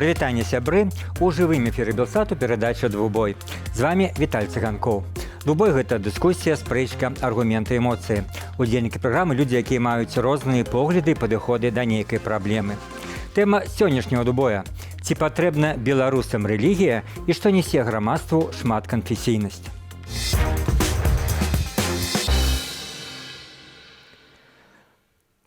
Прывітанне, сябры! У жывым эфіры Белсату перадача «Двубой». З вами Віталь Цыганкоў. «Двубой» – гэта дыскусія, спрэчка, аргументы, эмоцыі. Удзельнікі праграмы – людзі, якія маюць розныя погляды і падыходы да нейкай праблемы. Тэма сённяшняга «Двубоя» – ці патрэбна беларусам рэлігія і што нясе грамадству шматканфесійнасць.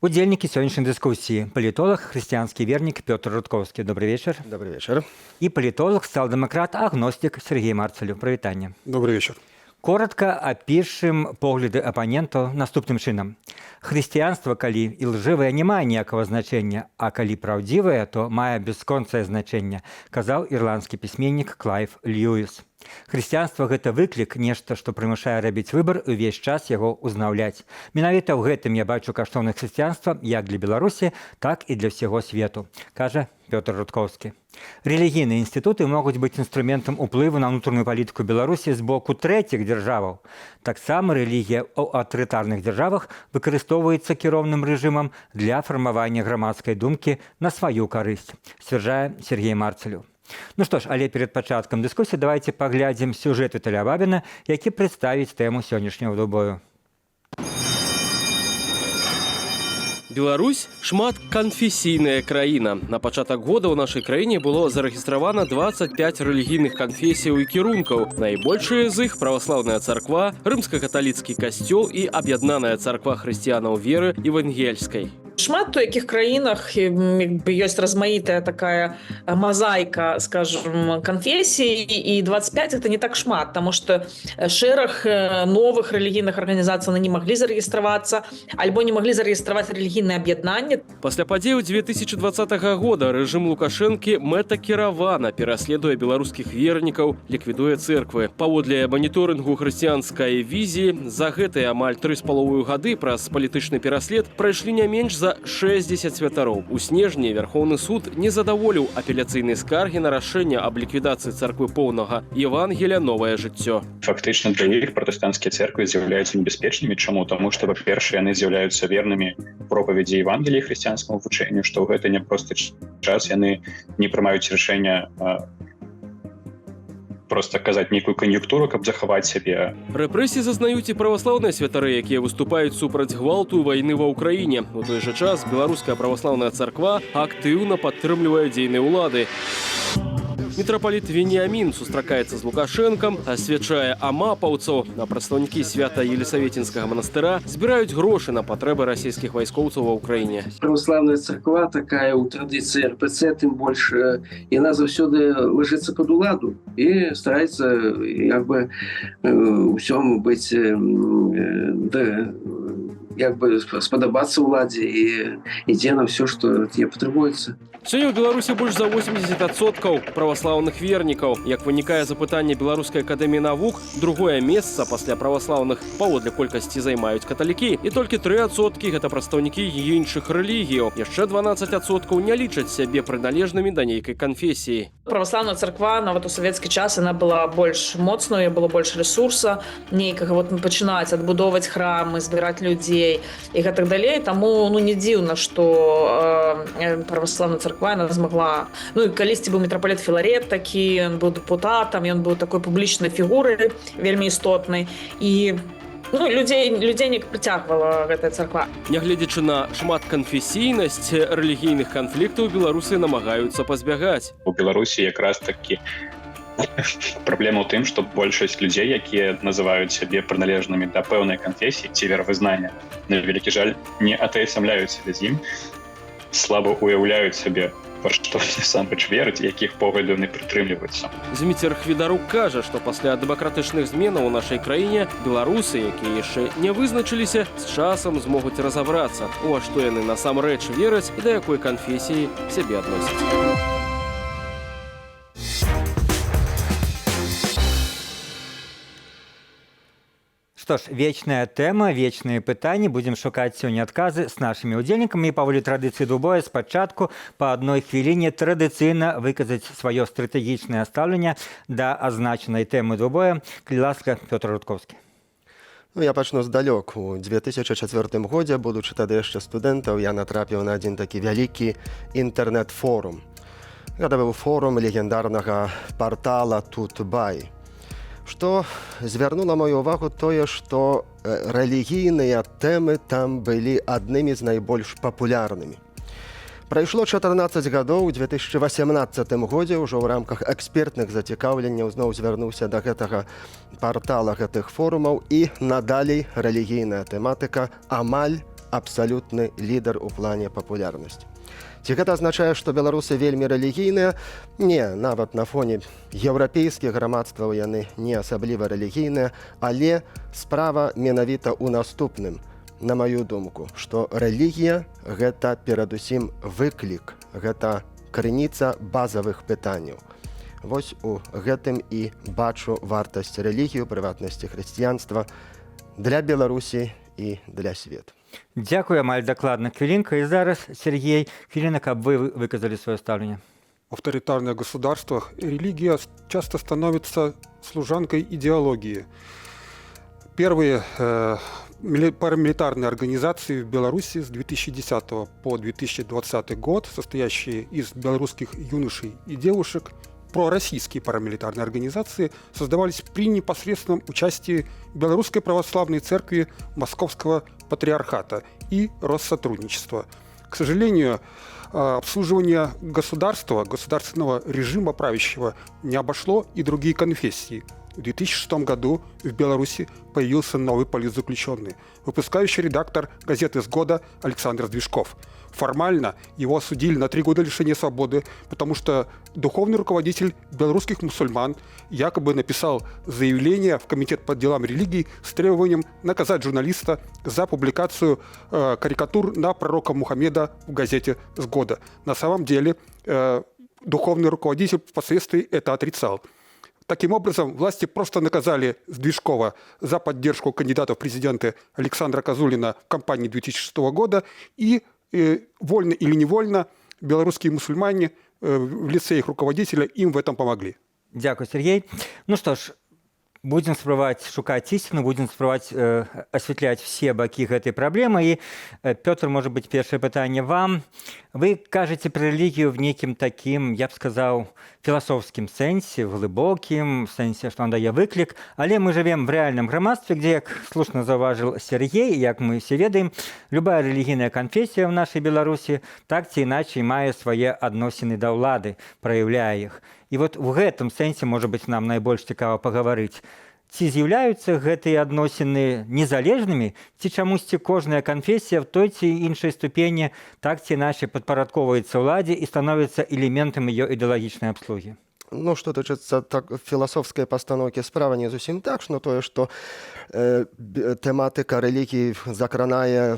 Удзельнікі сённяшняй дыскусіі. Палітолог, хрысціянскі вернік Пётр Рудкоўскі. Добрый вечер. Добрый вечер. І палітолог, сацыял-дэмакрат, агностик Сергей Марцалю. Прывітанне. Добрый вечер. Коротка апішым погляды апанентаў наступным чынам. Хрысціянства, калі і лжывае, не мае ніякага значэння, а калі праўдзівае, то мае бясконцае значэнне, казаў ірландскі пісьменнік Клайв Льюіс. Хрысціянства – гэта выклік, нешта, што прымушае рабіць выбар і ўвесь час яго ўзнаўляць. Менавіта ў гэтым я бачу каштоўнасць хрысціянства як для Беларусі, так і для ўсяго свету, кажа Пётр Рудкоўскі. Рэлігійныя інстытуты могуць быць інструментам уплыву на ўнутраную палітыку Беларусі з боку трэціх дзяржаваў. Таксама рэлігія ў аўтарытарных дзяржавах выкарыстоўваецца кіроўным рэжымам для фармавання грамадскай думкі на сваю карысць, сцвярджае Сергей Марцалю. Ну што ж, але перад пачаткам дыскусіі давайце паглядзім сюжэт Віталя Бабіна, які прадставіць тэму сённяшняга «Двубою». Беларусь – шматканфесійная краіна. На пачатак года ў нашай краіне было зарэгістравана 25 рэлігійных канфесіяў і кірункаў. Найбольшыя з іх – праваслаўная царква, рымска-каталіцкі касцёл і аб'яднаная царква хрысціянаў веры евангельскай. Шмат у якіх краінах ёсць размаітая такая мозаіка, скажем, канфесій, і 25 это не так шмат, таму што шэраг новых рэлігійных арганізацый не маглі зарэгістравацца, альбо не маглі зарэгістраваць рэлігійнае аб'яднанне. Пасля падзеяў 2020 года рэжым Лукашэнкі мэтакіравана пераследуе беларускіх вернікаў, ліквідуе цэрквы. Паводле маніторынгу хрысціянскай візіі, за гэтыя амаль 3,5 гады праз палітычны пераслед прайшлі не менш за 60 святароў. У снежні Верховны суд не задаволіў апеляцыйнай скаргі на рашэнне аб ліквідацыі царквы поўнага Евангелія «Новае жыццё». Фактычна для іх пратэстанцкія церквы з'яўляюцца небяспечнымі. Чаму? Таму што, па-першае, яны з'яўляюцца вернымі пропаведзі Евангелія хрысціянскаму вучэнню, што гэта не проста час, яны не прымаюць рашэння просто казаць нейкую кан'юнктуру, каб захаваць сябе. Рэпрэсіі зазнаюць і праваслаўныя святары, якія выступаюць супраць гвалту вайны ва ўкраіне. У той жа час беларуская праваслаўная царква актыўна падтрымлівае дзейныя ўлады. Мітрапаліт Веніамін сустракаецца з Лукашэнкам, асвячае амапаўцаў. А прадстаўнікі Свята-Елісаветінскага манастыра збіраюць грошы на патрэбы расійскіх вайскоўцаў ва ўкраіне. Праваслаўная царква такая ў традыцыі РПЦ, тым больш яна заўсёды лажыцца пад уладу і стараецца як бы ўсём быць як бы спадабацца ўладзе і ідзе на ўсё, што ей патрабуецца. Сёння ў Беларусі больш за 80% праваслаўных вернікаў. Як вынікае з апытання Беларускай акадэміі навук, другое месца пасля праваслаўных паводле колькасці займаюць каталікі, і толькі 3% гэта прадстаўнікі іншых рэлігіяў. Яшчэ 12% не лічаць сябе прыналежнымі да нейкай канфесіі. Праваслаўная царква нават у савецкі час она была больш моцною, было больш ресурса нейкага пачынаць адбудоўваць храмы, збіраць людзей і гэтак далей. Таму не дзіўна, што праваслаўная царква она змагла. Ну і калісьці быў мітрапаліт Філарет такі, ён быў дэпутатам, ён быў такой публічнай фігурай, вельмі істотнай. І людзей не прыцягвала гэтая царква. Нягледзячы на шматканфесійнасць, рэлігійных канфліктаў беларусы намагаюцца пазбягаць. У Беларусі якраз такі праблема ў тым, што большасць людзей, якія называюць сябе прыналежнымі да пэўнай канфесіі ці веравызнання, на вялікі жаль, не атаясамляюць сябе з ім, слаба уяўляюць сабе, па што насамрэч вераць, якіх поглядаў не прытрымліваюцца. Зміцер Хвідарук кажа, што пасля дэмакратычных зменаў у нашай краіне беларусы, якія яшчэ не вызначыліся, з часам змогуць разабрацца, у што яны насамрэч вераць і да якой канфесіі сябе адносяць. Што ж, вечная тэма, вечныя пытанні. Будзем шукаць сёння адказы з нашымі ўдзельнікамі. І паводле традыцыі «Двубоя» спачатку па адной хвіліне традыцыйна выказаць сваё стратэгічнае стаўленне да азначанай тэмы «Двубоя». Калі ласка, Пётр Рудкоўскі. Я пачну здалёк. У 2004 годзе, будучы тады яшчэ студэнтаў, я натрапіў на адзін такі вялікі інтэрнэт-форум. Гэта быў форум легендарнага партала Тутбай. Што звярнула мою ўвагу тое, што рэлігійныя тэмы там былі аднымі з найбольш папулярнымі. Прайшло 14 гадоў, у 2018 годзе ўжо ў рамках экспертных зацікаўленняў зноў звярнуўся да гэтага партала гэтых форумаў і надалей рэлігійная тэматыка амаль абсалютны лідар у плане папулярнасці. Ці гэта азначае, што беларусы вельмі рэлігійныя? Не, нават на фоне еўрапейскіх грамадстваў яны не асабліва рэлігійныя, але справа менавіта ў наступным. На маю думку, што рэлігія – гэта перадусім выклік, гэта крыніца базавых пытанняў. Вось у гэтым і бачу вартасць рэлігію, прыватнасці хрысціянства для Беларусі і для свету. Дякую, амаль дакладна. Хвілінка. І зараз, Сергей, хвіліна, каб вы выказалі свое ставленне. В авторитарных государствах религия часто становится служанкой идеологии. Первые парамилитарные организации в Беларуси с 2010 по 2020 год, состоящие из белорусских юношей и девушек, пророссийские парамилитарные организации создавались при непосредственном участии Белорусской православной церкви Московского патриархата и Россотрудничества. К сожалению, обслуживание государства, государственного режима правящего не обошло и другие конфессии. В 2006 году в Беларуси появился новый политзаключенный, выпускающий редактор газеты «Сгода» Александр Движков. Формально его осудили на 3 года лишения свободы, потому что духовный руководитель белорусских мусульман якобы написал заявление в Комитет по делам религий с требованием наказать журналиста за публикацию карикатур на пророка Мухаммеда в газете «Сгода». На самом деле духовный руководитель впоследствии это отрицал. Таким образом, власти просто наказали Движкова за поддержку кандидата в президенты Александра Козулина в кампании 2006 года, и вольно или невольно белорусские мусульмане в лице их руководителя им в этом помогли. Дякую, Сергей. Ну што ж, будзем спрабаваць шукаць ісціну, будзем спрабаваць асвятляць все бакі гэтай праблемы. І, Пётр, можа быць, першае пытанне вам. Вы кажаце пра рэлігію в нейкім такім, я б сказаў, філасофскім сэнсе, глыбокім сэнсе, што нам дае выклік, але мы жывем в рэальным грамадстве, дзе, як слушна заўважыў Сергей, як мы все ведаем, любая рэлігійная канфесія ў нашай Беларусі так ці іначай мае свае адносіны да ўлады, праяўляе іх. І вот в гэтым сэнсе, можа быць, нам найбольш цікава пагаварыць. Ці з'яўляюцца гэтыя адносіны незалежнымі, ці чамусьці кожная канфесія в той ці іншай ступені так ці іначай падпарадковваецца ўладзе і становіцца элементам ее ідэалагічнай абслугі? Ну, што тычыцца філасофскай пастаноўкі справа не зусім так, но тое, што тэматыка рэлігіі закранае,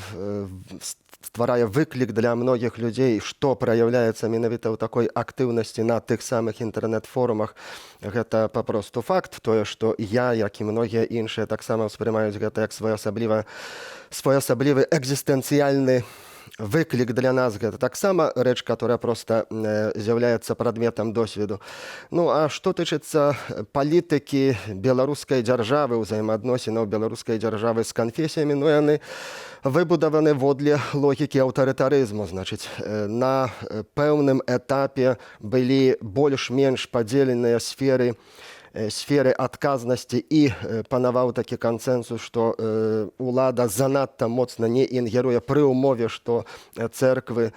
стварае выклік для многіх людзей, што праяўляецца менавіта ў такой актыўнасці на тых самых інтэрнэт-форумах. Гэта папросту факт. Тое, што я, як і многія іншыя, таксама ўспрымаюць гэта як своеасаблівы экзістэнцыяльны выклік для нас. Гэта таксама рэч, которая проста з'яўляецца прадметам досведу. Ну, а што тычыцца палітыкі беларускай дзяржавы, ўзаемаадносінаў беларускай дзяржавы з канфесіямі, ну, яны выбудаваны водле логікі аўтарытарызму. Значыць, на пэўным этапе былі больш-менш падзеленыя сферы адказнасці і панаваў такі кансэнсус, што ўлада занадта моцна не інгеруе пры ўмове, што цэрквы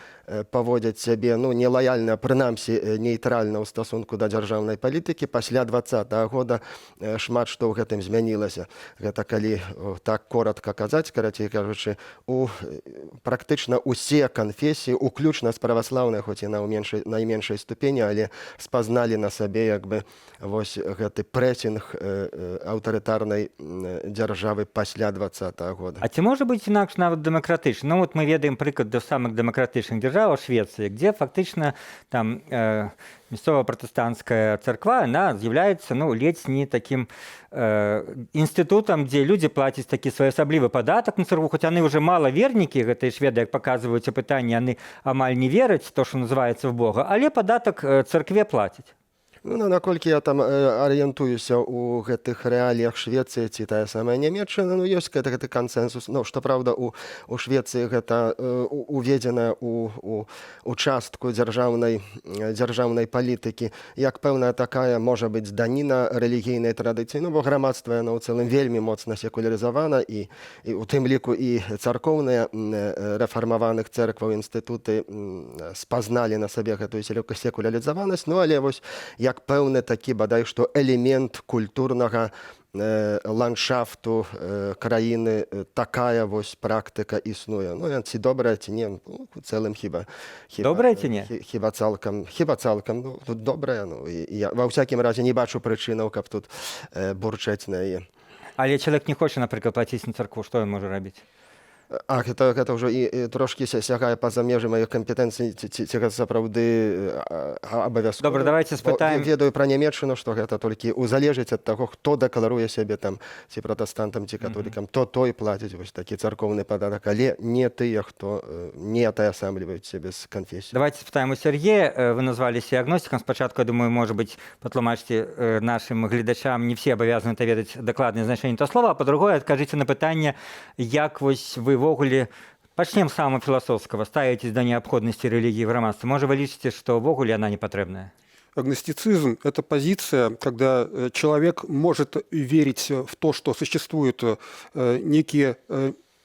паводзяць сябе нелаяльна, прынамсі нейтральна ў стасунку да дзяржаўнай палітыкі. Пасля 2020 года шмат што ў гэтым змянілася. Гэта калі так коратка казаць, карацей кажучы, практычна усе канфесіі, уключна з праваслаўнай, хоць і на найменшай ступені, але спазналі на сабе як бы вось гэты прэсінг аўтарытарнай дзяржавы пасля 2020 года. А ці можа быць інакш нават дэмакратычна? Ну, вот мы ведаем прыклад да самых дэмакратычных дзяржаў, Швеции, где фактично там мясцовая пратэстанцкая царква, она з'яўляецца ледзь не таким інстытутам, дзе людзі плацяць такі своеасаблівы падатак на царкву, хоць яны уже малавернікі, гэтыя шведы, як паказваюць апытанні, яны амаль не вераць то, што называецца в Бога, але падатак царкве плацяць. Ну, наколькі я там арыентуюся ў гэтых рэаліях Швецыі ці тая самая Нямецчына, ну ёсць гэты кансэнсус. Ну, што праўда, у Швецыі гэта уведзена у частку дзяржаўнай палітыкі, як пэўная такая можа быць даніна рэлігійнай традыцыі. Ну, бо грамадства яно ў цэлым вельмі моцна секулярызавана, і у тым ліку і царкоўныя рэфармаваных цэркваў інстытуты спазналі на сабе гэтую секулярызаванасць. Ну, але вось як пэўны такі бадай што элемент культурнага ландшафту краіны такая вось практыка існуе. Ну, ці добрая, ці не, ну, у цэлым хіба Добрая ці не? Хіба цалкам, ну, тут добрая. Ну, і я ва ўсякім разе не бачу прычынаў, каб тут бурчаць на яе. Але чалавек не хоча, напрыклад, плаціць на царкву, што ён можа рабіць? Гэта ўжо і трошкі сягае па-за межы маіх кампетэнцый, ці гэта сапраўды абавязкова. Добра, давайте спытаем. Ведаю пра Нямецчыну, што гэта толькі узалежыць ад таго, хто дэкларуе сябе там ці пратэстантам, ці католікам, то той плаціць вось такі царкоўны падатак, але не тыя, хто не атаясамліваюць сябе з канфесіі. Давайте спытаем у Сергея. Вы назваліся агностиком. Спачатку, я думаю, может быть, патлумачце нашим гледачам, не все абавязаны ведаць дакладнае значэнне того слова, а па-другое, адкажыце на пытанне, як вось вы ввогуле, пачнем з самого філасофскага, ставитесь до необходимости религии в грамадстве. Может, вы лічыце, што ввогуле она не патрэбная? Агностицизм – это позиция, когда человек может верить в то, что существуют некие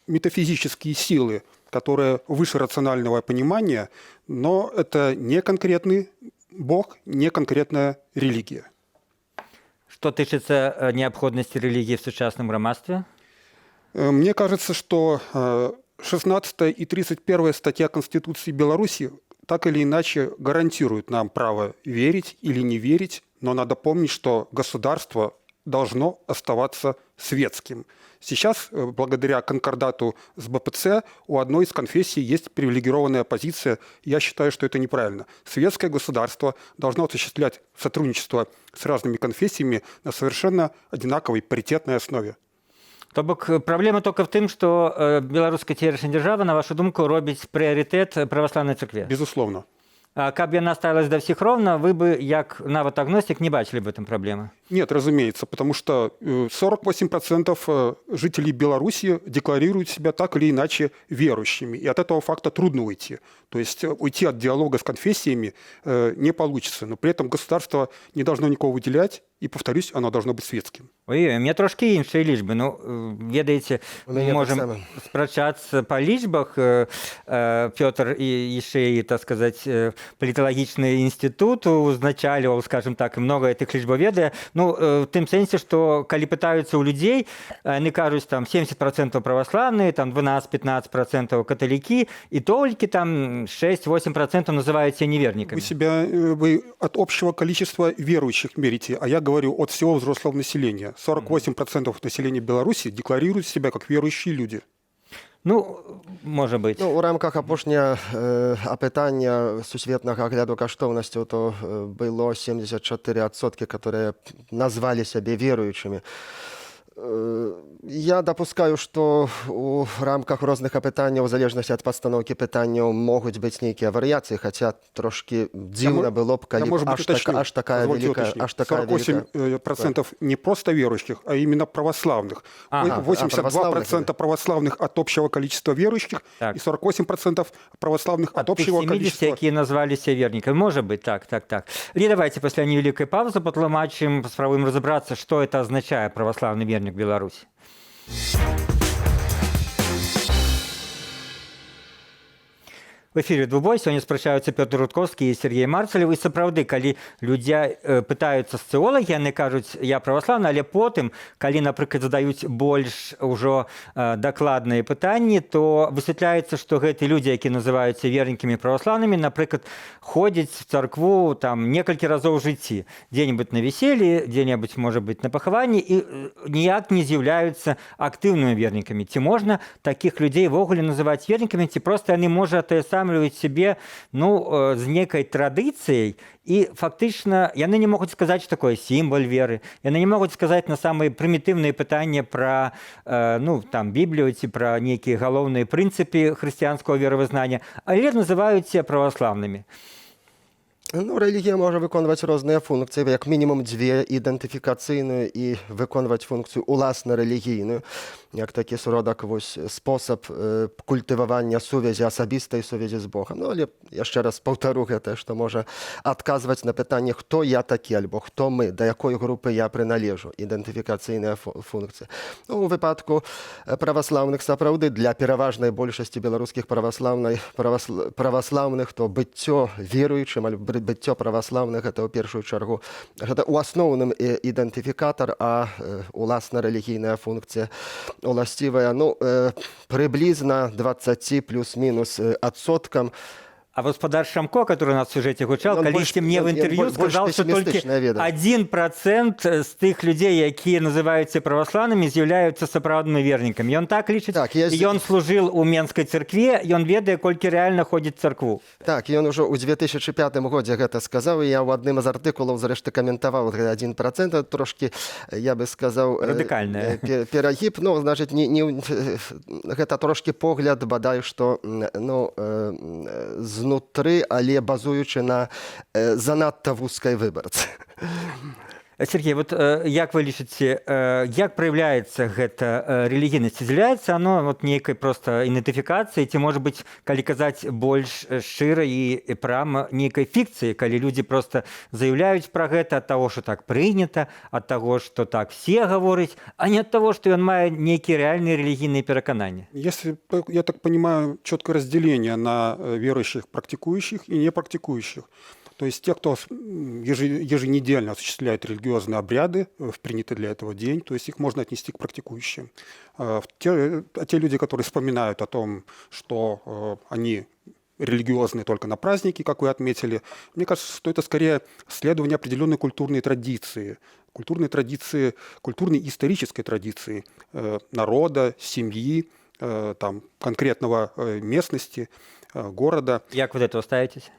метафизические силы, которые выше рационального понимания, но это не конкретный Бог, не конкретная религия. Что тычыцца необходимости религии в сучасным грамадстве? Мне кажется, что 16 и 31 статья Конституции Беларуси так или иначе гарантируют нам право верить или не верить, но надо помнить, что государство должно оставаться светским. Сейчас, благодаря конкордату с БПЦ, у одной из конфессий есть привилегированная позиция. Я считаю, что это неправильно. Светское государство должно осуществлять сотрудничество с разными конфессиями на совершенно одинаковой паритетной основе. То бок праблема только в тым, што беларуская цяперашняя дзяржава, на вашу думку, робіць прыярытэт праваслаўнай царкве. Безусловно. А каб яна ставілась да ўсіх роўна, вы бы, як нават агностик, не бачили в этом проблемы? Нет, разумеется, потому что 48% жителей Беларуси декларируют себя так или иначе верующими, и от этого факта трудно уйти. То есть уйти от диалога с конфессиями не получится, но при этом государство не должно никого выделять, и, повторюсь, оно должно быть светским. Ой, у меня трошки іншыя лічбы. Ну, ведаеце, мы можем спрачацца па лічбах. Пётр і яшчэ, так сказать, паліталагічны інстытут узначальваў, скажем так, і много гэтых лічбаў ведае. Ну, в тым сэнсе, што калі пытаюцца ў людзей, яны кажуць, там 70% праваслаўныя, там 12-15% каталікі, і толькі там 6-8% называюць себя неверниками. Вы от общего количества верующих мерите, а я говорю от всего взрослого населения. 48% населения Беларуси декларируют себя как верующие люди. Ну, можа быць. Ну, у рамках апошняга апытання сусветнага агляду каштоўнасцяў то было 74%, которые назвалі сябе веруючымі. Я дапускаю, што у рамках розных апытанняў, у залежнасці ад пастаноўкі пытанняў, могуць быць нейкія варыяцыі, хаця трошкі дзіўна было б, калі аж такая великая... 48% не просто верующих, а именно православных. 82% православных от общего количества верующих, так. И 48% православных от общего 70, количества... якія назваліся верниками. Может быть, так. И давайте после невеликой паузы патлумачым, спробуем разобраться, что это означает православный верник в Беларуси. В эфире «Двубой». Сегодня спрачаюцца Пётр Рудковскі і Сергей Марцалев. І сапраўды, калі людзі пытаюцца сацыолагі, яны кажуць, я праваслаўны, але потым, калі, напрыклад, задаюць больш ужо дакладныя пытанні, то высвятляецца, што гэтыя людзі, якія называюцца вернікамі праваслаўнымі, напрыклад, ходзяць в царкву там некалькі разоў у жыцці. Дзе-небудзь на веселлі, дзе-небудзь, можа быць, на пахаванні, і ніяк не з'яўляюцца актыўнымі вернікамі. Ці можна такіх людзей ввогуле называць вернікамі, ці проста яны, можа, тое саме себе, ну, з некай традыцыяй, і фактычна яны не могуць сказаць, што такое сімвал веры, яны не могуць сказаць на самыя прымітыўныя пытанні пра, ну, там, Біблію ці пра нейкія галоўныя прынцыпы хрысціянскага веравызнання, але называюць себя праваслаўнымі. Ну, рэлігія можа выконваць розныя функцыі, як мінімум дзве, ідэнтыфікацыйную і выконваць функцыю уласна рэлігійную, як такі сродак вось спосаб культывавання сувязі, асабістай сувязі з Богам. Ну, але яшчэ раз паўтару гэта, што можа адказваць на пытанне, хто я такі, альбо хто мы, да якой групы я прыналежу, ідэнтыфікацыйная функцыя. Ну, у выпадку праваслаўных сапраўды для пераважнай большасці беларускіх праваслаўных, то быццё веруючым, альбо быццё праваслаўных, гэта ў першую чаргу, гэта ў асноўным ідэнтыфікатар, а уласна рэлігійная функцыя уласцівая, ну, прыблізна 20 плюс-мінус адсоткам. А гаспадар Шамко, который у нас в сюжете гучал, калісьці мне в интервью сказал, что только 1% з тых людей, якія называюцца праваслаўнымі, з'яўляюцца сапраўднымі вернікамі. Ён так лічыць, Так, ён служыў у Менскай царкве, ён ведае, колькі рэальна ходзіць царкву. Так, ён ужо ў 2005 годзе гэта сказаў, і я ў адным з артыкулаў зрэшты каментаваў 1%, трошкі, я бы сказаў, радыкальнае. Перагіб, ну, значыць, гэта трошкі погляд, бадай, што, ну, знутры, але базуючы на занадта вузкай выбарцы. Сергей, вот як вы лічыце, як праяўляецца гэта рэлігійнасць? З'яўляецца оно вот нейкай проста ідэнтыфікацыяй, ці, можа быць, калі казаць больш шчыра і прама, нейкай фікцыі, калі людзі проста заяўляюць пра гэта ад таго, што так прынята, ад таго, што так все гавораць, а не ад таго, што ён мае нейкія рэальныя рэлігійныя перакананні? Если, я так понимаю, четкое разделение на верующих, практикующих и непрактикующих. То есть те, кто еженедельно осуществляет религиозные обряды в принятый для этого день, то есть их можно отнести к практикующим. А те люди, которые вспоминают о том, что они религиозные только на праздники, как вы отметили, мне кажется, что это скорее следование определенной культурной традиции, культурной и исторической традиции народа, семьи, там, конкретного местности, города. Як вы до этого ставитесь?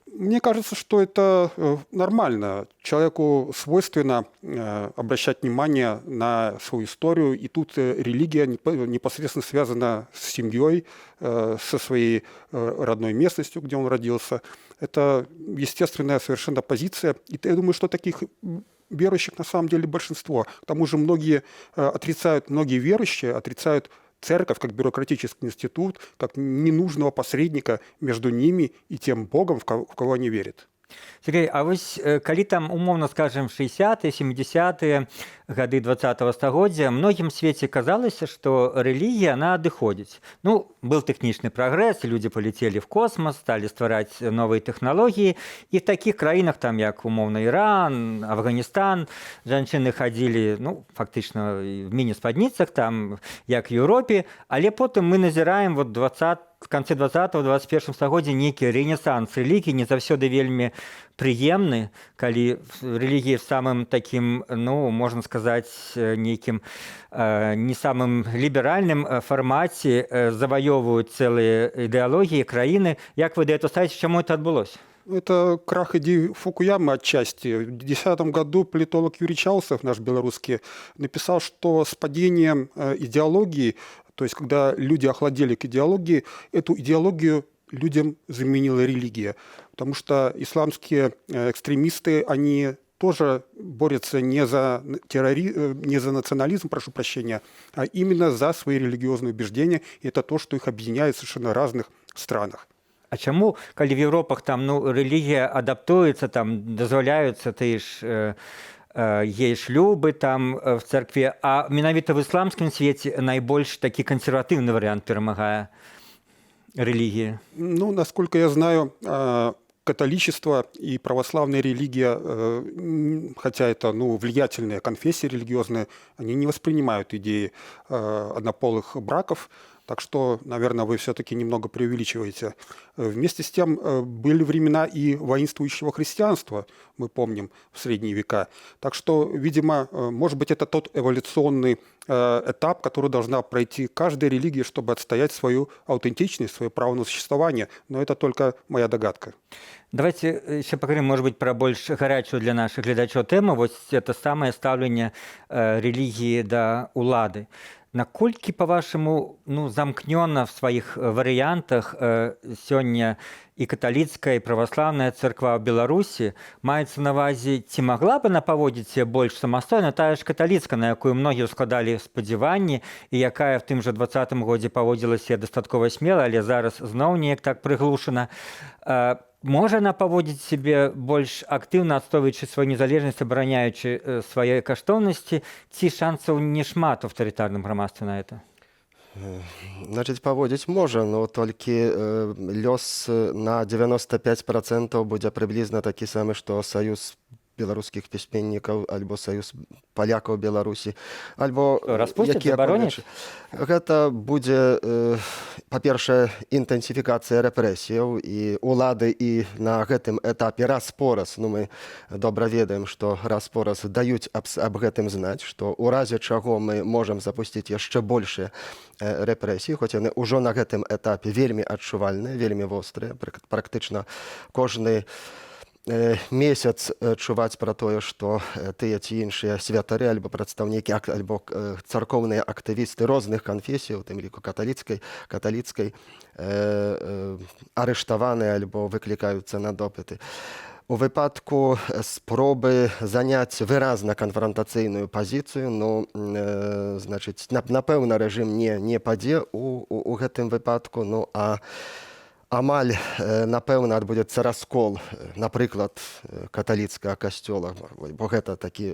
Мне кажется, что это нормально. Человеку свойственно обращать внимание на свою историю, и тут религия непосредственно связана с семьей, со своей родной местностью, где он родился. Это естественная совершенно позиция. И я думаю, что таких верующих на самом деле большинство. К тому же многие верующие отрицают церковь как бюрократический институт, как ненужного посредника между ними и тем Богом, в кого они верят. Сергей, а вось калі там, умоўна скажем, 60-е, 70-е гады 20-го стагоддзя, многім свеце казалася, што рэлігія, она адыходзіць. Ну, был тэхнічны прагрэс, людзі палецелі в космос, сталі ствараць новыя тэхналогіі, і в такіх краінах, там, як умоўна Іран, Афганістан, жанчыны хадзілі, ну, фактычна в міні-спадніцах, там, як в Еўропе, але потым мы назіраем вот в канцы 20-21 стагоддзя нейкі рэнесанс рэлігіі, не заўсёды вельмі прыемны, калі рэлігіі в самым такім, ну, можна сказаць, нейкім не самым ліберальным фармаце заваёвваюць цэлыя ідэалогіі краіны. Як вы да этого ставіце, чаму это адбылося? Это крах идеи Фукуямы отчасти. В 2010 году политолог Юрий Чаусов, наш белорусский, написал, что с падением идеологии, то есть когда люди охладели к идеологии, эту идеологию людям заменила религия. Потому что исламские экстремисты, они тоже борются не за национализм, прошу прощения, а именно за свои религиозные убеждения. И это то, что их объединяет в совершенно разных странах. А чаму, калі в Европах там, ну, рэлігія адаптуецца, там дазваляюцца тыя ж ей шлюбы там в царкве, а менавіта в ісламскім свеце найбольш такі кансерватыўны варыянт перамагае рэлігіі? Ну, насколько я знаю, католичество и православная религия, хотя это, ну, влиятельные конфессии религиозные, они не воспринимают идеи однополых браков. Так что, наверное, вы все-таки немного преувеличиваете. Вместе с тем были времена и воинствующего христианства, мы помним, в средние века. Так что, видимо, может быть, это тот эволюционный этап, который должна пройти каждая религия, чтобы отстоять свою аутентичность, свое право на существование. Но это только моя догадка. Давайте еще поговорим, может быть, про больш гарячую для наших глядачоў тему. Вот это самое ставленне религии да улады. Наколькі, па-вашаму, ну, замкнёна в сваіх варыянтах сёння і каталіцкая, і праваслаўная царква ў Беларусі, маецца на ўвазе, ці магла б она паводзіць сябе больш самастойна, тая ж каталіцкая, на якую многія складалі спадзяванні, і якая в тым жа 20-м годзе паводзіла сябе дастаткова смела, але зараз зноў неяк так прыглушана. Можа она паводзіць сябе больш актыўна, адстойваючы сваю незалежнасць, абараняючы свае каштоўнасці, ці шансаў не шмат у аўтарытарным грамадстве на это? Значыць, паводзіць можа, но толькі лёс на 95% будзе прыблізна такі самы, што саюз беларускіх пісьменнікаў альбо саюз палякаў Беларусі, альбо распусцяць, забароняць? Гэта будзе, па-першае, інтэнсіфікацыя рэпрэсіяў, і улады і на гэтым этапе раз-пораз, ну мы добра ведаем, што раз-пораз даюць аб гэтым знаць, што ў разе чаго мы можам запусціць яшчэ большыя рэпрэсіі, хоць яны ўжо на гэтым этапе вельмі адчувальныя, вельмі вострыя, практычна кожны месяц чуваць пра тое, што тыя ці іншыя святары альбо прадстаўнікі альбо царкоўныя актывісты розных канфесій, у тым ліку каталіцкай, арыштаваныя альбо выклікаюцца на допыты. У выпадку спробы заняць выразна канфрантацыйную пазіцыю, ну, значыць, напэўна, рэжым не падзе у гэтым выпадку, ну, а амаль, напэўна, адбудзецца раскол, напрыклад, каталіцкага касцёла, бо гэта такі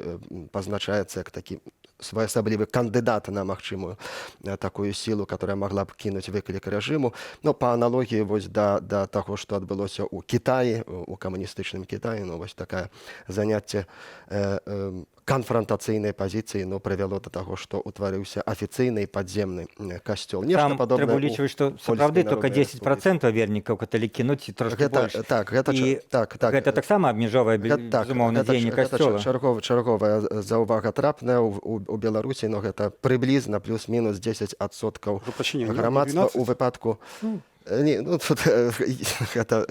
пазначаецца як такі своеасаблівы кандыдат на магчымую такую сілу, которая магла б кінуць выклік рэжыму. Ну, па аналогіі вось да таго, што адбылося ў Кітаі, у камуністычным Кітаі, ну, вось такая заняцце канфрантацыйнай пазіцыі, ну, прывяло да таго, што ўтварыўся афіцыйны падземны касцёл. Там трэба улічваць, што сапраўды толькі 10% вернікаў каталікі, ну, ці трошкі больш. Гэта таксама абмежовае, безумоўна, дзеянне касцёла. Чарговая заўвага трапная у Беларусі, но гэта прыблізна плюс-мінус 10% грамадства у выпадку. Не, ну, тут гэта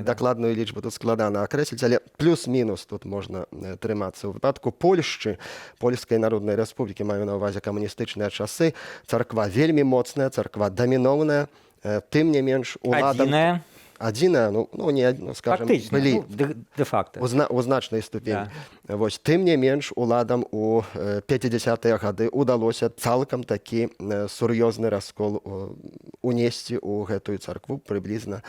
дакладную лічбу тут складана акрэсліць, але плюс-мінус тут можна трымацца. У выпадку Польшчы, Польскай Народнай Рэспублікі, маю на ўвазе камуністычныя часы, царква вельмі моцная, царква даміноўная, тым не менш уладам... Адзіная, ну, скажем, былі де-факта у значнай ступені. Вось, тым не менш, уладам у 50-е гады удалося цалкам такі сур'ёзны раскол унесці ў гэтую царкву. Прыблізна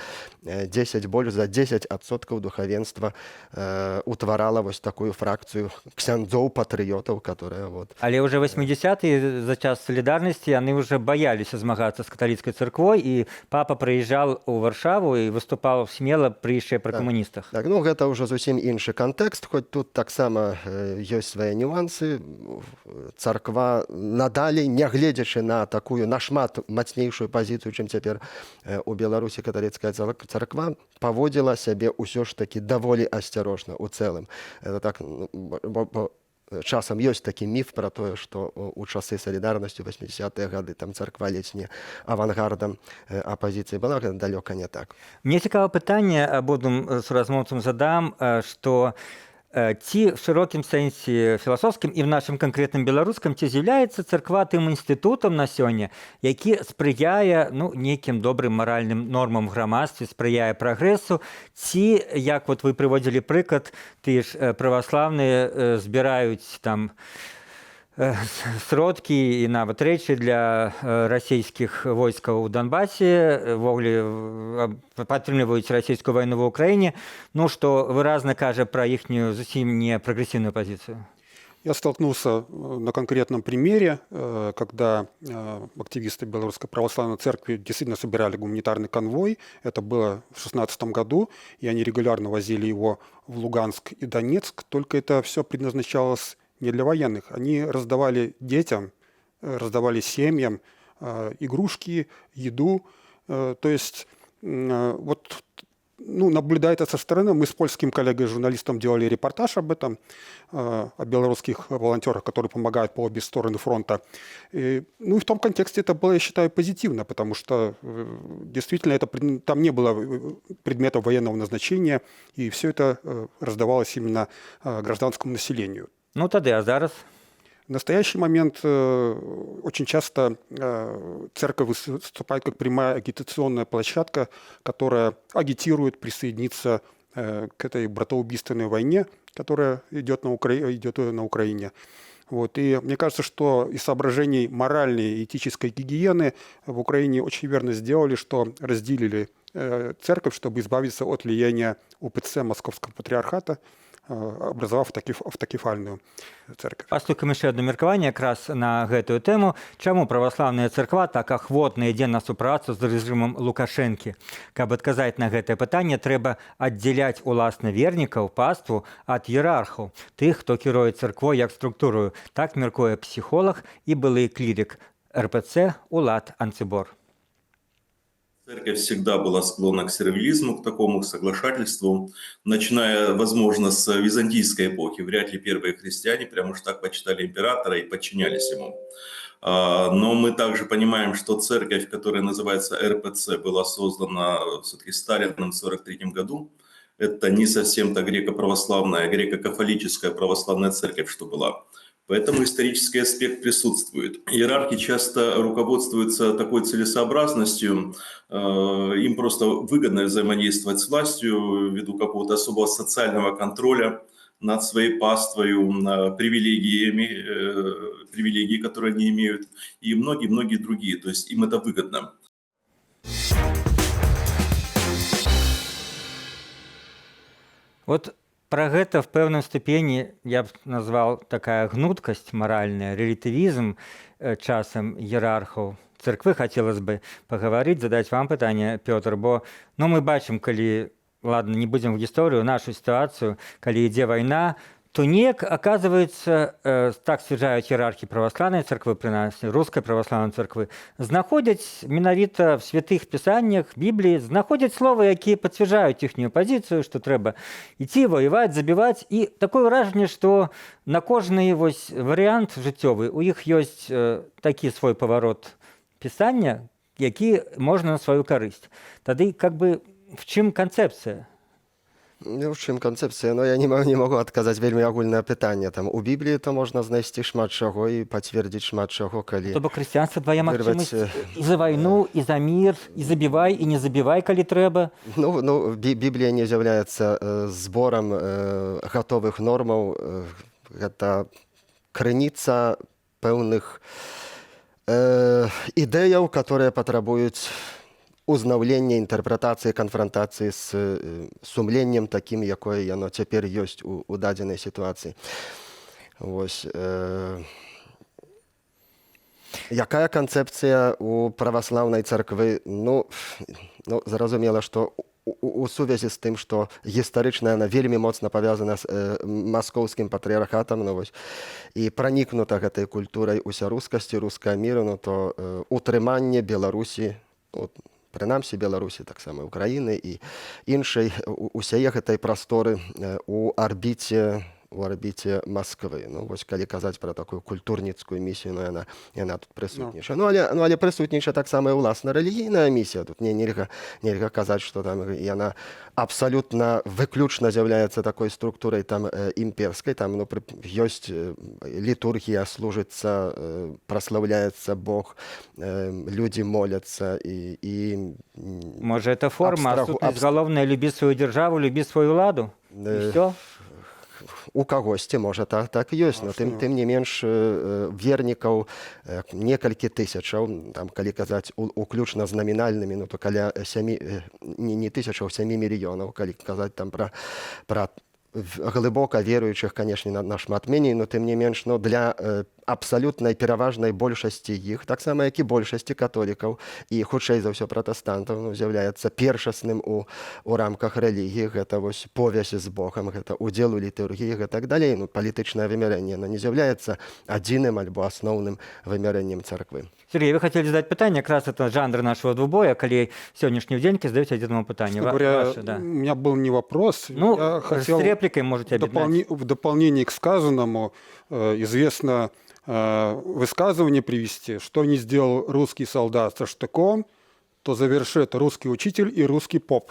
больш за 10% духавенства утварала вось такую фракцыю ксяндзоў-патрыётаў, которая вот... Але ўжо 80-е за час салідарнасці яны ўжо баяліся змагацца з каталіцкай царквой, і папа прыязджаў у Варшаву і выступаў смела пры яшчэ пры камуністах. Так, ну гэта ўжо зусім іншы кантэкст, хоць тут таксама ёсць свае нюансы. Царква надалей, нягледзячы на такую нашмат мацнейшую пазіцыю, чым цяпер у Беларусі каталіцкая царква, паводзіла сябе ўсё ж такі даволі асцярожна ў цэлым. Так, часам ёсць такі міф пра тое, што ў часы салідарнасці 80-е гады там царква ледзь не авангардам апазіцыі была, далёка не так. Мне цікава пытанне, абодвум суразмоўцам задам, што ці в шырокім сэнсе філасофскім і в нашым канкрэтным беларускам, ці з'яўляецца царква тым інстытутам на сёння, які спрыяе, ну, нейкім добрым маральным нормам грамадстве, спрыяе прагрэсу, ці, як вот вы прыводзілі прыклад, тыя ж праваслаўныя збіраюць там сродкі і нават рэчы для расійскіх войскаў у Донбасе, ввогуле падтрымліваюць расійскую вайну ва Ўкраіне, ну, што выразна кажа пра іхнюю зусім не прагрэсіўную пазіцыю. Я столкнулся на конкретном примере, когда активисты Белорусской Православной Церкви действительно собирали гуманитарный конвой. Это было в 2016 году, и они регулярно возили его в Луганск и Донецк, только это все предназначалось не для военных. Они раздавали детям, раздавали семьям игрушки, еду. То есть вот, ну, наблюдая это со стороны, мы с польским коллегой-журналистом делали репортаж об этом, о белорусских волонтерах, которые помогают по обе стороны фронта. И, ну, и в том контексте это было, я считаю, позитивно, потому что действительно там не было предметов военного назначения, и все это раздавалось именно гражданскому населению. Ну, тады, а зараз? В настоящий момент очень часто церковь выступает как прямая агитационная площадка, которая агитирует присоединиться к этой братоубийственной войне, которая идет на Украине. Вот. И мне кажется, что из соображений моральной и этической гигиены в Украине очень верно сделали, что разделили церковь, чтобы избавиться от влияния УПЦ Московского патриархата, образовав автокефальную церковь. Паслухаем яшчэ адно меркаванне якраз на гэтую тэму. Чаму праваслаўная царква так ахвотна ідзе на супрацу з рэжымам Лукашэнкі? Каб адказаць на гэтае пытанне, трэба аддзяляць уласна вернікаў, паству ад іерархаў, тых, хто кіруе царквой як структурою. Так мяркуе псіхолог і былы клірик РПЦ Улад Анцибор. Церковь всегда была склонна к сервилизму, к такому соглашательству, начиная, возможно, с византийской эпохи. Вряд ли первые христиане прямо уж так почитали императора и подчинялись ему. Но мы также понимаем, что церковь, которая называется РПЦ, была создана все-таки Сталином в 1943 году. Это не совсем та греко-православная, греко-кафолическая православная церковь, что была. Поэтому исторический аспект присутствует. Иерархи часто руководствуются такой целесообразностью, им просто выгодно взаимодействовать с властью ввиду какого-то особого социального контроля над своей паствой, привилегии, которые они имеют, и многие-многие другие. То есть им это выгодно. Вот пра гэта в пэўным ступені я б назваў такая гнуткасць маральная, рэлятывізм часам іерархаў царквы. Хацелось бы пагаварыць, задаць вам пытанне, Пётр, бо мы бачым, калі, ладно, не будзем в гісторыю, нашу сітуацыю, калі ідзе вайна, то неяк, оказывается, так сцвярджаюць іерархі праваслаўнай царквы, прынамсі рускай праваслаўнай царквы, знаходзяць менавіта в святых пісаннях, Бібліі, знаходзяць словы, якія пацвярджаюць іхнюю пазіцыю, што трэба ісці, ваяваць, забіваць. І такое ўражанне, што на кожны варыянт жыццёвы у іх ёсць такі свой паварот пісання, які можна на сваю карысць. Тады как бы в чым канцэпцыя? Ну, в чым канцэпцыя? Я не магу адказаць вельмі агульнае пытанне. Там у Бібліі то можна знайсці шмат чаго і пацвердзіць шмат чаго, калі... То бок хрысціянства твая магчымасць і за вайну, і за мір, і забівай, і не забівай, калі трэба. Біблія не з'яўляецца зборам гатовых нормаў. Гэта крыніца пэўных ідэяў, которые патрабуюць узнаўлення, інтэрпрэтацыі, канфрантацыі з сумленнем такім, якое яно цяпер ёсць у дадзенай сітуацыі. Вось. Якая канцэпцыя у праваслаўнай царквы? Зразумела, што у сувязі з тым, што гістарычна яна вельмі моцна павязана з маскоўскім патрыархатам, і пранікнута гэтай культурай усярускасці, рускага міру, то утрыманне Беларусі, прынамсі Беларусі, таксама Украіны і іншай, усяе гэтай прасторы у арбіце Масквы. Вось калі казаць пра такую культурніцкую місію, яна тут прысутнічае. Але прысутнічае таксама і ўласна рэлігійная місія. Тут нельга казаць, што там яна абсалютна выключна з'яўляецца такой структурай там імперскай. Там ёсць літургія, служыцца, праслаўляецца Бог, людзі моляцца і... Можа, это форма, сутнасць галоўная, любі сваю дзяржаву, любі сваю ўладу? І ўсё? У кагосьці, можа, так ёсць, но тым не менш вернікаў некалькі тысячаў, калі казаць уключна з намінальнымі, то каля 7, не тысячаў, 7 мільёнаў, калі казаць там пра глыбока веруючых, канешне, нашмат меней, но тым не менш, для абсалютнай пераважнай большасці іх, таксама як і большасці католікаў і хутчэй за ўсё пратэстантаў, з'яўляецца першасным у рамках рэлігіі. Гэта вось повязь з Богам, гэта удзел у літургіі і так далей. Палітычнае вымярэнне не з'яўляецца адзіным альбо асноўным вымярэннем царквы. Сергей, вы хотели задать питание, как раз это жанр нашего двубоя, коли сегодняшний день задаете одному питанию. У меня был не вопрос. Я хотел с репликой можете объединять. В дополнение к сказанному известно высказывание привести, что не сделал русский солдат со штыком, то завершит русский учитель и русский поп.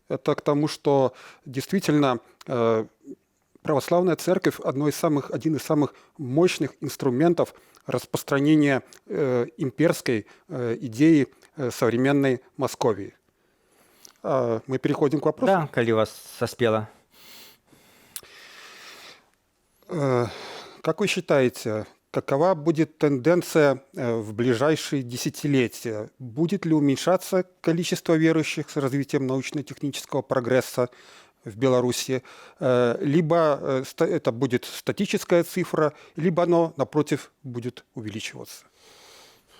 Это к тому, что действительно православная церковь один из самых мощных инструментов распространения имперской идеи современной Московии. Мы переходим к вопросу. Да, калі вас саспела. Как вы считаете, какова будет тенденция в ближайшие десятилетия? Будет ли уменьшаться количество верующих с развитием научно-технического прогресса в Беларуси? Либо это будет статическая цифра, либо оно, напротив, будет увеличиваться?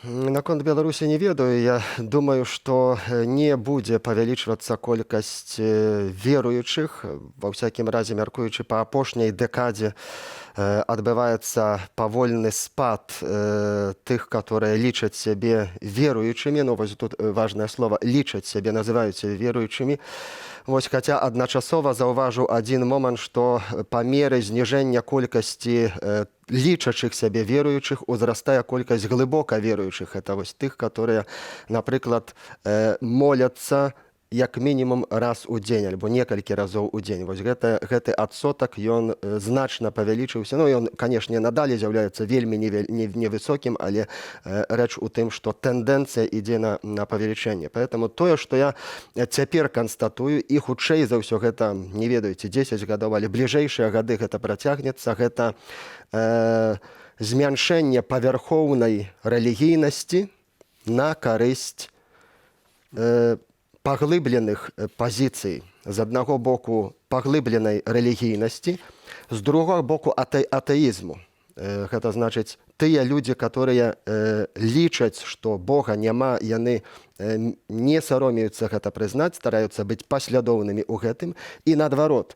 Наконт Беларусі не ведаю. Я думаю, што не будзе павялічвацца колькасць веруючых. Ва ўсякім разе, мяркуючы па апошняй дэкадзе, адбываецца павольны спад тых, которые лічаць сябе веруючымі. Ну, вось тут важнае слово «лічаць сябе», называюць сябе веруючымі. Вось, хаця адначасова заўважу адзін момант, што па меры зніжэння колькасці лічачых сябе веруючых узрастае колькасць глыбока веруючых. Это вось тых, которые, напрыклад, моляцца як мінімум раз у дзень альбо некалькі разоў у дзень. Вось гэты адсотак, ён значна павялічыўся. Ну, ён, канешне, надалей з'яўляецца вельмі невысокім, але рэч у тым, што тэндэнцыя ідзе на павелічэнне. Поэтому тое, што я цяпер канстатую, і хутчэй за ўсё гэта, не ведаю, ці 10 гадоў, але бліжэйшыя гады гэта працягнецца, гэта змяншэнне павярхоўнай рэлігійнасці на карысць паглыбленых пазіцый. З аднаго боку паглыбленай рэлігійнасці, з другога боку атэізму. Гэта значыць, тыя людзі, которые лічаць, што Бога няма, яны не саромеюцца гэта прызнаць, стараюцца быць паслядоўнымі ў гэтым. І наадварот,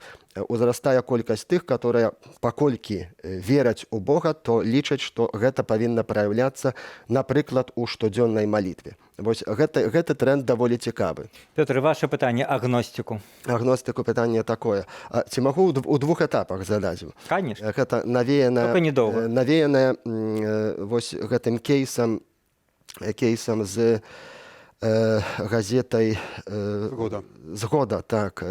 узрастае колькасць тых, которые, паколькі вераць у Бога, то лічаць, што гэта павінна праяўляцца, напрыклад, у штодзённай малітве. Вось гэты тренд даволі цікавы. Пётр, ваше пытанне агностику. Агностыку пытанне такое. Ці магу ў двух этапах задаць? Конечно. Гэта Только недоўга. навеянае вось гэтым кейсам з газетай «Згода». Так,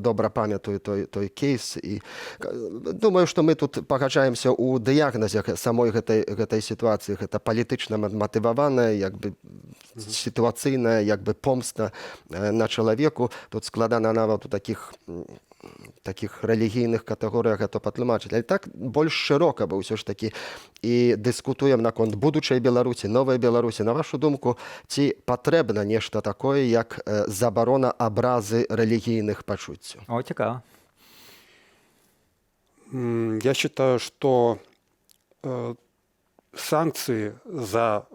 добра памятаю той кейс. І думаю, што мы тут пагаджаемся ў дыягназе самой гэтай сітуацыі. Гэта палітычна матываваная, як бы сітуацыйная, як бы помста на чалавеку. Тут складана нават у такіх рэлігійных катэгорыях гэта патлумачыць. Але так больш шырока, бо ўсё ж такі і дыскутуем наконт будучай Беларусі, новай Беларусі. На вашу думку, ці патрэбна нешта такое, як забарона абразы рэлігійных пачуццяў? О, цікаво. Я считаю, что санкции за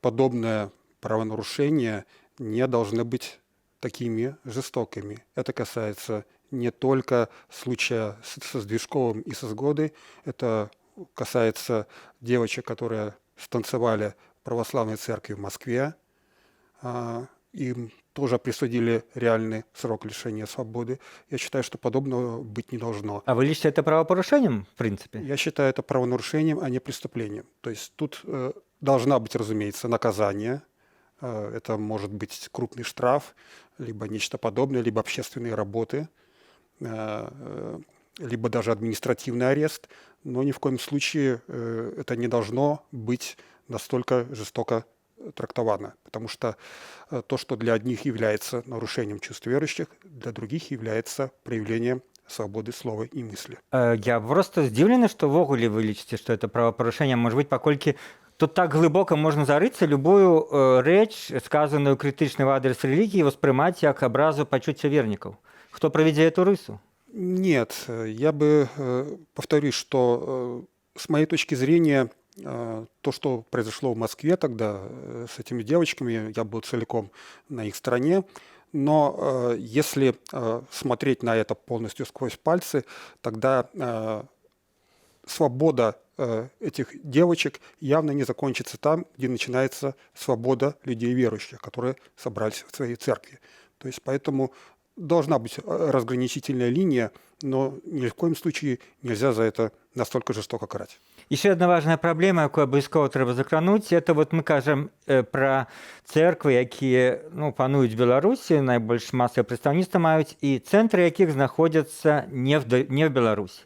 подобное правонарушение не должны быть такими жестокими. Это касается не только случая со Сдвижковым и со Сгодой, это касается девочек, которые станцевали в православной церкви в Москве. Им тоже присудили реальный срок лишения свободы. Я считаю, что подобного быть не должно. А вы лічыце это правопарушэннем, в принципе? Я считаю это правонарушением, а не преступлением. То есть тут должна быть, разумеется, наказание. Это может быть крупный штраф, либо нечто подобное, либо общественные работы, либо даже административный арест. Но ни в коем случае это не должно быть настолько жестоко трактовано. Потому что то, что для одних является нарушением чувств верующих, для других является проявлением свободы слова и мысли. Я просто здзіўлены, што ўвогуле вы лічыце, што это правапарушэнне. Может быть, паколькі тут так глыбока можна зарыцца, любую рэч, сказаную крытычна в адрес рэлігіі, воспрымаць як абразу пачуцця вернікаў. Хто правядзе эту рысу? Нет, я бы повторюсь, что с моей точки зрения то, что произошло в Москве тогда с этими девочками, я был целиком на их стороне, но если смотреть на это полностью сквозь пальцы, тогда свобода этих девочек явно не закончится там, где начинается свобода людей верующих, которые собрались в своей церкви. То есть поэтому должна быть разграничительная линия но ни в коем случае нельзя за это настолько жестоко карать. Еще одна важная проблема, якую абавязкова трэба закрануць, это вот мы кажам пра церквы, якія пануюць Беларусі, найбольш масавае прадстаўніцтва маюць, і цэнтры якіх знаходзяцца не в Беларусі.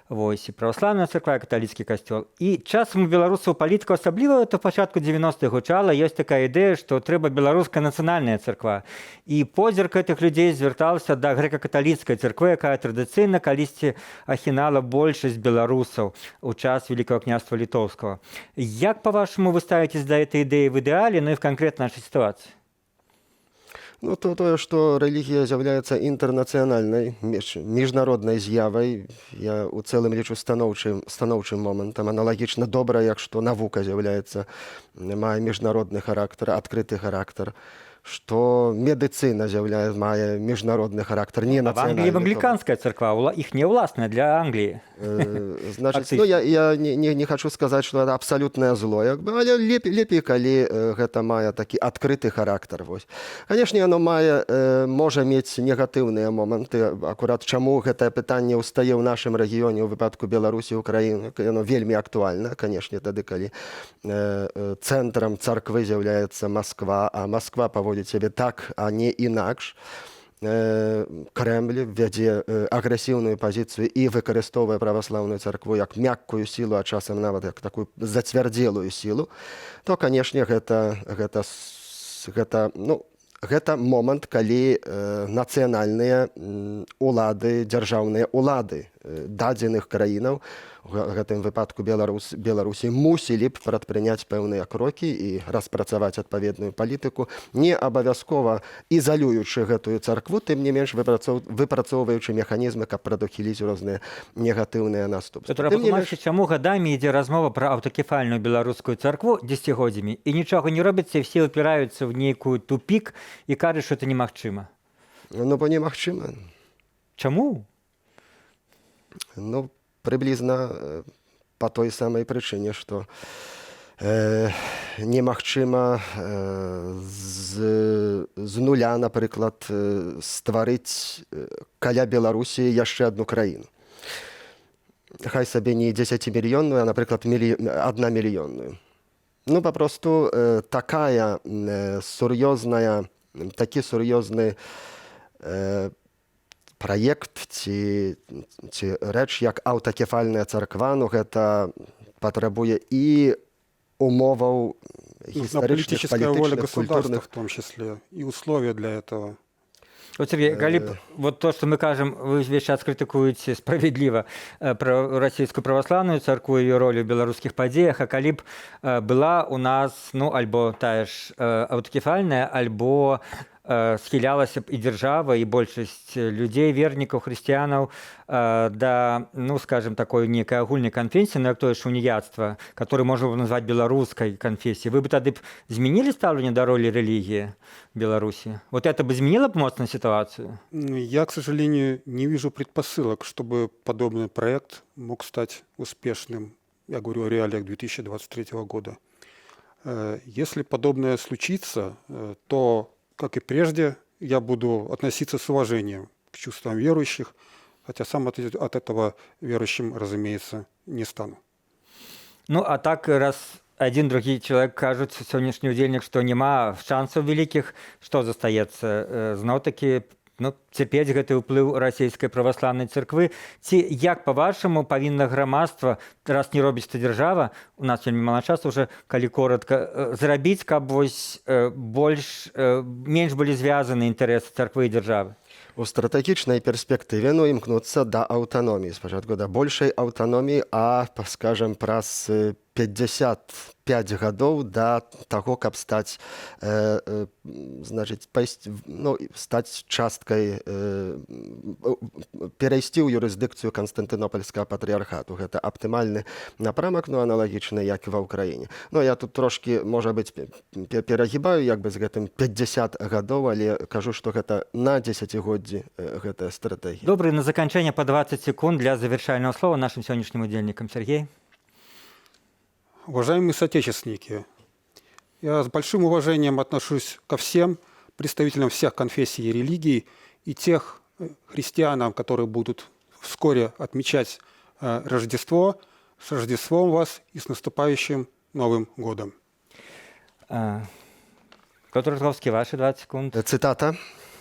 Вось, і праваслаўная царква, і каталіцкі касцёл. І часам у беларусаў палітыку асабліва, то пачатку 90-х гучала, ёсць такая ідэя, што трэба беларуская нацыянальная царква. І позірк гэтых людзей звяртаўся да грэка-каталіцкай царквы, якая традыцыйна калісьці ахінала большасць беларусаў у час Великого княства Літоўскага. Як, па-вашаму, вы ставіцесь да этой ідэі в ідэале, ну і в канкрэтна нашай сітуацыі? Ну, тое, што рэлігія з'яўляецца інтэрнацыянальнай, міжнароднай з'явай, я ў цэлым лічу станоўчым момантам. Аналагічна добра, як што навука з'яўляецца, мае міжнародны характар, адкрыты характар, што медыцына мае міжнародны характар, не В Англії нацыянальны. англіканская царква, іх не ўласная для Англіі. Значыць, я не хочу сказаць, што это абсалютнае зло, але лепей, калі гэта мае такі адкрыты характар. Канешне, яно можа мець негатыўныя моманты. Акурат чаму гэтае пытанне ўстае ў нашым рэгіёне ў выпадку Беларусі, Украіны, яно вельмі актуальна, канешне, тады, калі цэнтрам царквы з'яўляецца Масква, а Масква паводзіць сябе так, а не інакш. Кремль вядзе агрэсіўную пазіцыю і выкарыстоўвае праваслаўную царкву як мяккую сілу, а часам нават як такую зацвярдзелую сілу, то, канешне, гэта момант, калі нацыянальныя улады, дзяржаўныя улады дадзеных краінаў, у гэтым выпадку Беларусі, мусілі б прадпрыняць пэўныя крокі і распрацаваць адпаведную палітыку, не абавязкова ізалюючы гэтую царкву, тым не менш выпрацоўваючы механізмы, каб прадухіліць розныя негатыўныя наступствы. Чаму гадамі ідзе размова пра аўтакефальную беларускую царкву дзесяцігоддзямі, і нічога не робіцца, і ўсе ўпіраюцца в нейкую тупік і кажуць, што это немагчыма? Ну, бо немагчыма. Чаму? Ну, прыблізна па той самай прычыне, што немагчыма з нуля, напрыклад, стварыць каля Беларусі яшчэ адну краіну. Хай сабе не 10-мільённую, а, напрыклад, 1-мільённую. Ну, папросту такі сур'ёзны праект ці рэч, як аўтакефальная царква, гэта патрабуе і умоваў гістарычных, палітычных, культурных. В том числе, и условия для этого. Вот, Сергей, калі б вот то, што мы кажам, вы весь час крытыкуеце справядліва пра расійскую праваслаўную царкву і яе ролю ў беларускіх падзеях, а калі б была у нас, альбо тая ж аўтакефальная, альбо схілялася б і дзяржава, і большасць людзей, вернікаў, хрысціянаў да, скажем, такой некай агульнай канфесіі, як тое ж уніяцтва, которое можна назваць беларускай канфесіяй. Вы бы тады б змянілі стаўленне да ролі рэлігіі в Беларуси? Вот это бы изменило бы моцно ситуацию? Я, к сожалению, не вижу предпосылок, чтобы подобный проект мог стать успешным. Я говорю о реалиях 2023 года. Если подобное случится, то, как и прежде, я буду относиться с уважением к чувствам верующих, хотя сам от этого верующим, разумеется, не стану. Ну, а так, раз один другі чалавек кажуць, сённяшні ўдзельнік, што няма шансаў вялікіх, што застаецца? Зноў-такі цярпець гэты ўплыў расійскай праваслаўнай царквы. Ці як, па-вашаму, павінна грамадства, раз не робіць то дзяржава, у нас вельмі мала часу ўжо, калі коратка, зрабіць, каб менш былі звязаны інтарэсы царквы і дзяржавы? У стратэгічнай перспектыве імкнуцца да аўтаноміі, спачатку да большай аўтаноміі, а, скажам, праз 55 гадоў да таго, каб стаць часткай, перайсці ў юрысдыкцыю Канстантынопольскага патрыархату. Гэта аптымальны напрамак, аналагічны, як і ва ўкраіне. Я тут трошкі, можа быць, перагібаю з гэтым 50 гадоў, але кажу, што гэта на дзесяцігоддзі гэтая стратэгія. Добрый, на заканчэнне по 20 секунд для завершального слова нашим сегодняшним удельникам. Сергей. Уважаемые соотечественники, я с большим уважением отношусь ко всем представителям всех конфессий и религий и тех христианам, которые будут вскоре отмечать Рождество. С Рождеством вас и с наступающим Новым годом. Петр Ростовский, ваши 20 секунд. Цытата.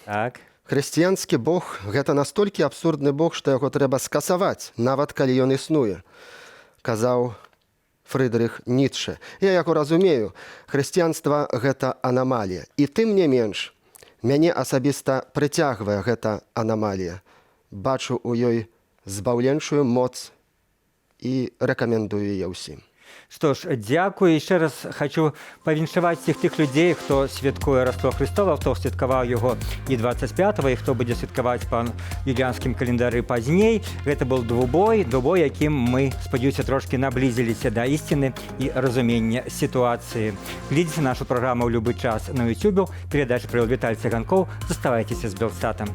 Так. Хрысціянскі бог – гэта настолькі абсурдны бог, што яго трэба скасаваць, нават калі ён існуе, казаў Фрыдрых Ніцшэ. Я яго разумею, хрысціянства – гэта анамалія. І тым не менш, мяне асабіста прыцягвае гэта анамалія. Бачу ў ёй збаўленчую моц і рэкамендую яе ўсім. Што ж, дзякую. Яшчэ раз хочу павіншаваць всіх тых людзей, хто святкуе Рождество Христова, хто святкаваў яго і 25-го, і хто будзе святкаваць па юліанскім календары пазней. Гэта был двубой, якім мы, спадзяюся, трошкі наблізіліся да ісціны і разумення сітуацыі. Глядзіце нашу праграму ў любы час на YouTube. Перадача правёў Віталь Цыганкоў. Заставайцеся з Белстатам.